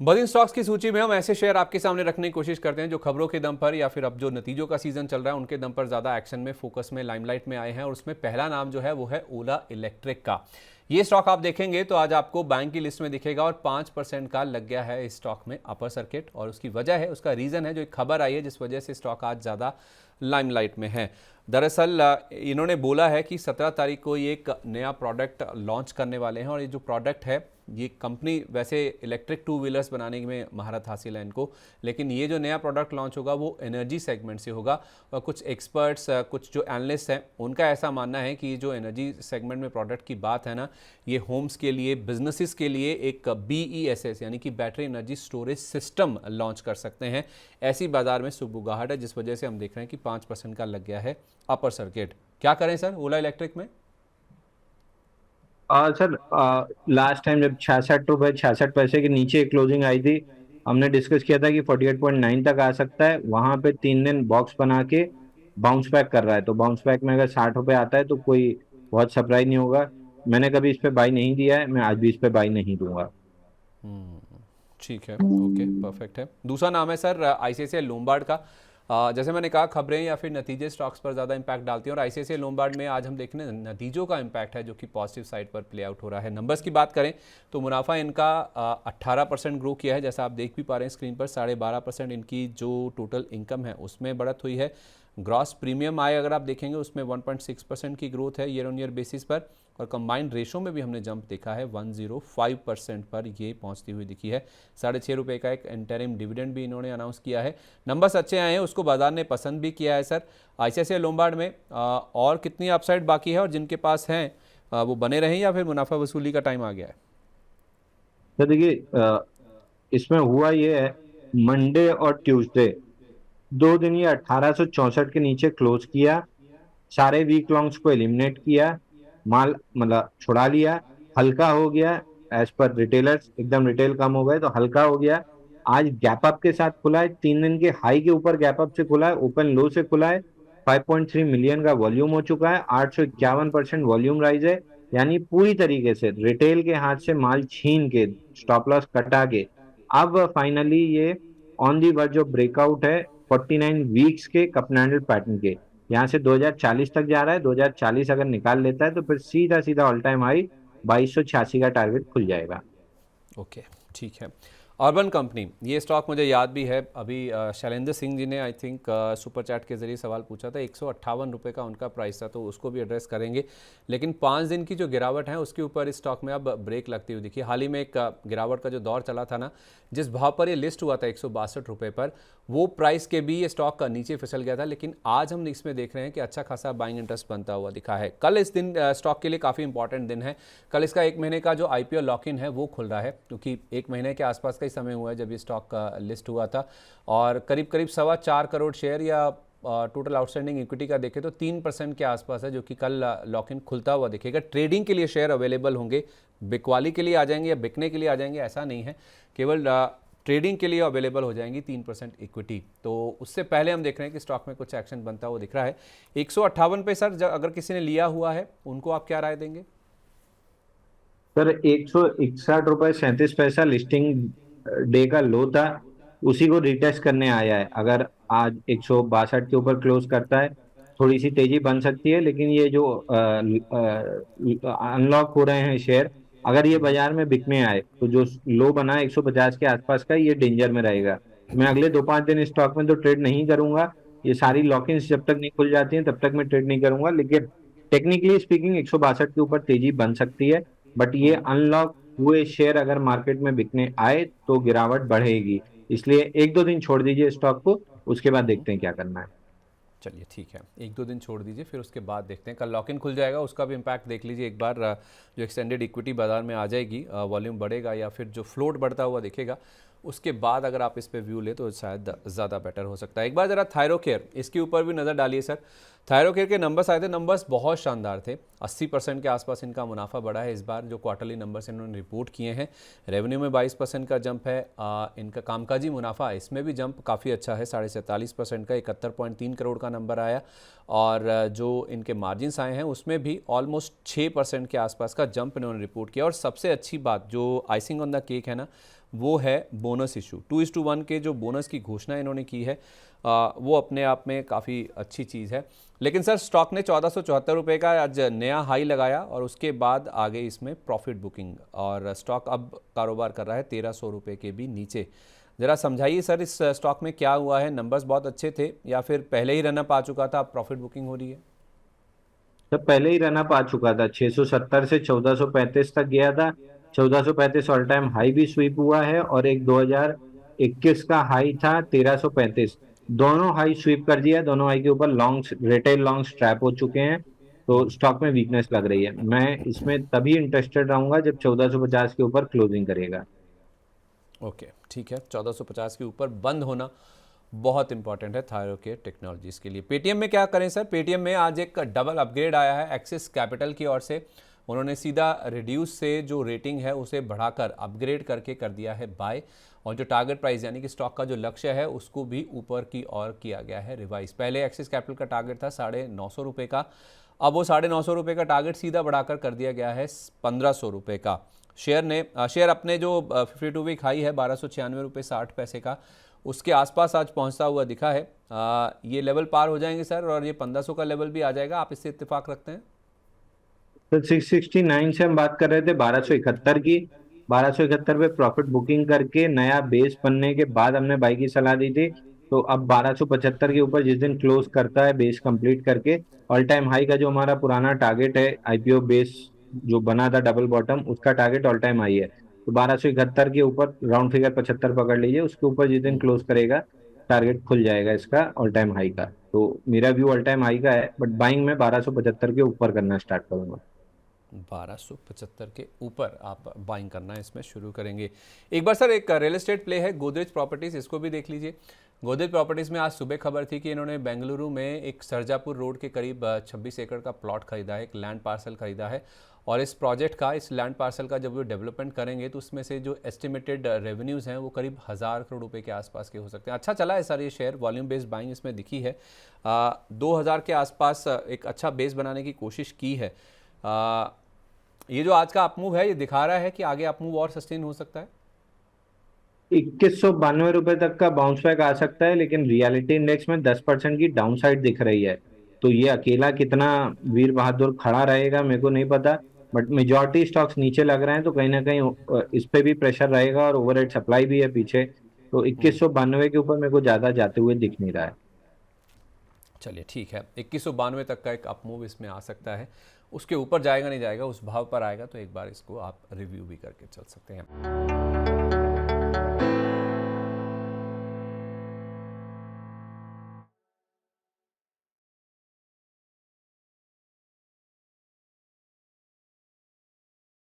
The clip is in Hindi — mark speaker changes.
Speaker 1: बड़ी स्टॉक्स की सूची में हम ऐसे शेयर आपके सामने रखने की कोशिश करते हैं जो खबरों के दम पर या फिर अब जो नतीजों का सीजन चल रहा है उनके दम पर ज़्यादा एक्शन में, फोकस में, लाइमलाइट में आए हैं। और उसमें पहला नाम जो है वो है ओला इलेक्ट्रिक का। ये स्टॉक आप देखेंगे तो आज आपको बैंक की लिस्ट में दिखेगा और 5% का लग गया है इस स्टॉक में अपर सर्किट। और उसकी वजह है, उसका रीज़न है जो एक खबर आई है जिस वजह से स्टॉक आज ज़्यादा लाइमलाइट में है। दरअसल इन्होंने बोला है कि 17 तारीख को ये एक नया प्रोडक्ट लॉन्च करने वाले हैं और ये जो प्रोडक्ट है, ये कंपनी वैसे इलेक्ट्रिक टू व्हीलर्स बनाने में महारत हासिल है इनको, लेकिन ये जो नया प्रोडक्ट लॉन्च होगा वो एनर्जी सेगमेंट से होगा। और कुछ एक्सपर्ट्स, कुछ जो एनालिस्ट हैं, उनका ऐसा मानना है कि ये जो एनर्जी सेगमेंट में प्रोडक्ट की बात है ना, ये होम्स के लिए, बिजनेसेस के लिए एक BESS यानी कि battery energy storage system launch कर सकते हैं। ऐसी बाजार में सुगबुगाहट है जिस वजह से हम देख रहे हैं कि 5% का लग गया है अपर सर्किट। क्या करें सर ओला इलेक्ट्रिक में?
Speaker 2: सर, लास्ट टाइम जब 66 रुपए 66 पैसे के नीचे क्लोजिंग आई थी, हमने डिस्कस किया था कि 48.9 तक आ सकता है। वहां पे 3 दिन बॉक्स बना के बाउंस बैक कर रहा है, तो बाउंस बैक में अगर 60 रुपए आता है तो कोई बहुत सरप्राइज नहीं होगा। मैंने कभी इस पे बाई नहीं दिया है, मैं आज भी इस पे बाई नहीं दूंगा।
Speaker 1: ठीक है, ओके, परफेक्ट है। दूसरा नाम है सर ICICI लोम्बार्ड का। जैसे मैंने कहा, खबरें या फिर नतीजे स्टॉक्स पर ज़्यादा इंपैक्ट डालती हैं और ICICI लोम्बार्ड में आज हम देख रहे हैं नतीजों का इंपैक्ट है जो कि पॉजिटिव साइड पर प्ले आउट हो रहा है। नंबर्स की बात करें तो मुनाफा इनका 18% ग्रो किया है, जैसा आप देख भी पा रहे हैं स्क्रीन पर। 12.5% इनकी जो टोटल इनकम है उसमें बढ़त हुई है। ग्रॉस प्रीमियम आय अगर आप देखेंगे उसमें 1.6% की ग्रोथ है ईयर ऑन ईयर बेसिस पर। और कंबाइंड रेशो में भी हमने जंप देखा है, 105% पर ये पहुंचती हुई दिखी है। 6.5 रुपये का एक इंटरिम डिविडेंड भी इन्होंने अनाउंस किया है। नंबर्स अच्छे आए हैं, उसको बाजार ने पसंद भी किया है सर। ICICI लोम्बार्ड में और कितनी अपसाइड बाकी है और जिनके पास हैं वो बने रहें या फिर मुनाफा वसूली का टाइम आ गया है?
Speaker 2: तो देखिए, इसमें हुआ ये है, मंडे और ट्यूसडे 2 दिन ये 1864 के नीचे क्लोज किया। सारे वीक लॉन्ग्स को एलिमिनेट किया, माल मतलब छुड़ा लिया, हल्का हो गया। एज पर रिटेलर्स एकदम रिटेल कम हो गए तो हल्का हो गया। आज गैप अप के साथ खुला है, 3 दिन के हाई के ऊपर गैप अप से खुला है, ओपन लो से खुला है। 5.3 मिलियन का वॉल्यूम हो चुका है, 851% वॉल्यूम राइज है। यानी पूरी तरीके से रिटेल के हाथ से माल छीन के, स्टॉप लॉस कटा के, अब फाइनली ये on the verge of breakout है 49 वीक्स के कपनैंडल पैटर्न के। यहाँ से 2040 तक जा रहा है, 2040 अगर निकाल लेता है तो फिर सीधा सीधा ऑल टाइम हाई 2286 का टारगेट खुल जाएगा।
Speaker 1: ओके, ठीक है। अर्बन कंपनी, ये स्टॉक मुझे याद भी है, अभी शैलेंद्र सिंह जी ने आई थिंक सुपर चैट के जरिए सवाल पूछा था। 158 रुपये का उनका प्राइस था, तो उसको भी एड्रेस करेंगे। लेकिन 5 दिन की जो गिरावट है उसके ऊपर इस स्टॉक में अब ब्रेक लगती हुई दिखी। हाल ही में एक गिरावट का जो दौर चला था ना, जिस भाव पर ये लिस्ट हुआ था 162 रुपये पर, वो प्राइस के भी ये स्टॉक का नीचे फिसल गया था। लेकिन आज हम इसमें देख रहे हैं कि अच्छा खासा बाइंग इंटरेस्ट बनता हुआ दिखा है। कल इस दिन स्टॉक के लिए काफ़ी इंपॉर्टेंट दिन है। कल इसका 1 महीने का जो IPO लॉक इन है वो खुल रहा है, क्योंकि 1 महीने के आसपास का ही समय हुआ है जब ये स्टॉक का लिस्ट हुआ था। और करीब करीब 4.25 करोड़ शेयर या टोटल आउटस्टैंडिंग इक्विटी का देखें तो 3% के आसपास है, जो कि कल लॉक इन खुलता हुआ दिखेगा। ट्रेडिंग के लिए शेयर अवेलेबल होंगे, बिकवाली के लिए आ जाएंगे या बिकने के लिए आ जाएंगे ऐसा नहीं है, केवल ट्रेडिंग के लिए अवेलेबल हो जाएंगी 3% इक्विटी। तो उससे पहले हम देख रहे हैं कि स्टॉक में कुछ एक्शन बनता हुआ दिख रहा है। 158 पे सर अगर किसी ने लिया हुआ है उनको आप क्या राय देंगे?
Speaker 2: सर, 161 रुपए 37 पैसा लिस्टिंग डे का लो था, उसी को रिटेस्ट करने आया है। अगर आज 162 के ऊपर क्लोज करता है, थोड़ी सी तेजी बन सकती है। लेकिन ये जो अनलॉक हो रहे हैं शेयर, अगर ये बाजार में बिकने आए तो जो लो बना है 150 के आसपास का, ये डेंजर में रहेगा। मैं अगले 2-5 दिन स्टॉक में तो ट्रेड नहीं करूंगा। ये सारी लॉकिंग्स जब तक नहीं खुल जाती हैं तब तक मैं ट्रेड नहीं करूंगा। लेकिन टेक्निकली स्पीकिंग 162 के ऊपर तेजी बन सकती है। बट ये अनलॉक हुए शेयर अगर मार्केट में बिकने आए तो गिरावट बढ़ेगी। इसलिए 1-2 दिन छोड़ दीजिए स्टॉक को, उसके बाद देखते हैं क्या करना है।
Speaker 1: चलिए ठीक है, 1-2 दिन छोड़ दीजिए, फिर उसके बाद देखते हैं। कल लॉक इन खुल जाएगा, उसका भी इम्पैक्ट देख लीजिए एक बार। जो एक्सटेंडेड इक्विटी बाजार में आ जाएगी, वॉल्यूम बढ़ेगा या फिर जो फ्लोट बढ़ता हुआ दिखेगा, उसके बाद अगर आप इस पे व्यू ले तो शायद ज़्यादा बेटर हो सकता है। एक बार ज़रा थायरोकेयर, इसके ऊपर भी नज़र डालिए सर। थायरोकेयर के नंबर्स आए थे, नंबर्स बहुत शानदार थे। 80% के आसपास इनका मुनाफा बढ़ा है इस बार, जो क्वार्टरली नंबर्स इन्होंने रिपोर्ट किए हैं। रेवेन्यू में 22% का जंप है। इनका कामकाजी मुनाफा, इसमें भी जंप काफ़ी अच्छा है, 47.5% का 71.3 करोड़ का नंबर आया। और जो इनके मार्जिन्स आए हैं उसमें भी ऑलमोस्ट 6% के आसपास का जंप इन्होंने रिपोर्ट किया। और सबसे अच्छी बात, जो आइसिंग ऑन द केक है ना, वो है बोनस इशू। 2:1 के जो बोनस की घोषणा इन्होंने की है वो अपने आप में काफ़ी अच्छी चीज़ है। लेकिन सर स्टॉक ने 1474 रुपये का आज नया हाई लगाया और उसके बाद आगे इसमें प्रॉफिट बुकिंग, और स्टॉक अब कारोबार कर रहा है 1300 रुपये के भी नीचे। ज़रा समझाइए सर इस स्टॉक में क्या हुआ है, नंबर्स बहुत अच्छे थे या फिर पहले ही रनअप आ चुका था, अब प्रॉफिट बुकिंग हो रही है?
Speaker 2: तो पहले ही रनअप आ चुका था, 670 से 1435 तक गया था। 1435 ऑल टाइम हाई भी स्वीप हुआ है, और एक 2021 का हाई था 1335। दोनों हाई स्वीप कर दिया, दोनों हाई के ऊपर लॉन्ग्स, रिटेल लॉन्ग्स ट्रैप हो चुके हैं। तो स्टॉक में वीकनेस लग रही है। मैं इसमें तभी इंटरेस्टेड रहूंगा जब 1450 के ऊपर क्लोजिंग करेगा।
Speaker 1: ओके ठीक है, 1450 के ऊपर बंद होना बहुत इंपॉर्टेंट है थायरोकेयर टेक्नोलॉजीज के लिए। पेटीएम में क्या करें सर? पेटीएम में आज एक डबल अपग्रेड आया है एक्सिस कैपिटल की ओर से। उन्होंने सीधा रिड्यूस से जो रेटिंग है उसे बढ़ाकर अपग्रेड करके कर दिया है बाय, और जो टारगेट प्राइस यानी कि स्टॉक का जो लक्ष्य है उसको भी ऊपर की ओर किया गया है रिवाइज। पहले एक्सिस कैपिटल का टारगेट था 950 रुपये का, अब वो 950 रुपये का टारगेट सीधा बढ़ाकर कर दिया गया है 1500 रुपये का। शेयर अपने जो 52 वीक हाई है 1296 रुपये 60 पैसे का, उसके आसपास आज पहुंचता हुआ दिखा है। ये लेवल पार हो जाएंगे सर, और ये 1500 का लेवल भी आ जाएगा, आप इससे इत्तेफाक रखते हैं?
Speaker 2: तो 669 से हम बात कर रहे थे 1271 की। 1271 पे प्रॉफिट बुकिंग करके नया बेस बनने के बाद हमने बाई की सलाह दी थी। तो अब 1275 के ऊपर जिस दिन क्लोज करता है बेस कंप्लीट करके, ऑल टाइम हाई का जो हमारा पुराना टारगेट है आईपीओ बेस जो बना था डबल बॉटम, उसका टारगेट ऑल टाइम हाई है। तो 1271 के ऊपर राउंड फिगर 75 पकड़ लीजिए, उसके ऊपर जिस दिन क्लोज करेगा टारगेट खुल जाएगा इसका ऑल टाइम हाई का। तो मेरा व्यू ऑल टाइम हाई का है, बट बाइंग में 1275 के ऊपर करना स्टार्ट करूंगा।
Speaker 1: 1275 के ऊपर आप बाइंग करना इसमें शुरू करेंगे। एक बार सर एक रियल एस्टेट प्ले है गोदरेज प्रॉपर्टीज़, इसको भी देख लीजिए। गोदरेज प्रॉपर्टीज़ में आज सुबह खबर थी कि इन्होंने बेंगलुरु में एक सरजापुर रोड के करीब 26 एकड़ का प्लॉट खरीदा है, एक लैंड पार्सल खरीदा है। और इस प्रोजेक्ट का, इस लैंड पार्सल का जब वो डेवलपमेंट करेंगे तो उसमें से जो एस्टिमेटेड रेवेन्यूज़ हैं वो करीब 1000 करोड़ रुपए के आसपास के हो सकते हैं। अच्छा चला है सर ये शेयर, वॉल्यूम बेस्ड बाइंग इसमें दिखी है। 2000 के आसपास एक अच्छा बेस बनाने की कोशिश की है। ये जो आज का अपमूव है ये दिखा रहा है कि आगे अपमूव और सस्टेन हो सकता है।
Speaker 2: 2192 रुपए तक का बाउंस बैक आ सकता है, लेकिन रियलिटी इंडेक्स में 10% की डाउन साइड दिख रही है। तो ये अकेला कितना वीर बहादुर खड़ा रहेगा मेरे को नहीं पता, बट मेजॉरिटी स्टॉक्स नीचे लग रहे हैं, तो कहीं ना कहीं इस पे भी प्रेशर रहेगा, और ओवरहेड सप्लाई भी है पीछे। तो 2192 के ऊपर मेरे को ज्यादा जाते हुए दिख नहीं रहा है।
Speaker 1: चलिए ठीक है, 2192 तक का एक अपमूव इसमें आ सकता है। उसके ऊपर जाएगा नहीं जाएगा, उस भाव पर आएगा तो एक बार इसको आप रिव्यू भी करके चल सकते हैं।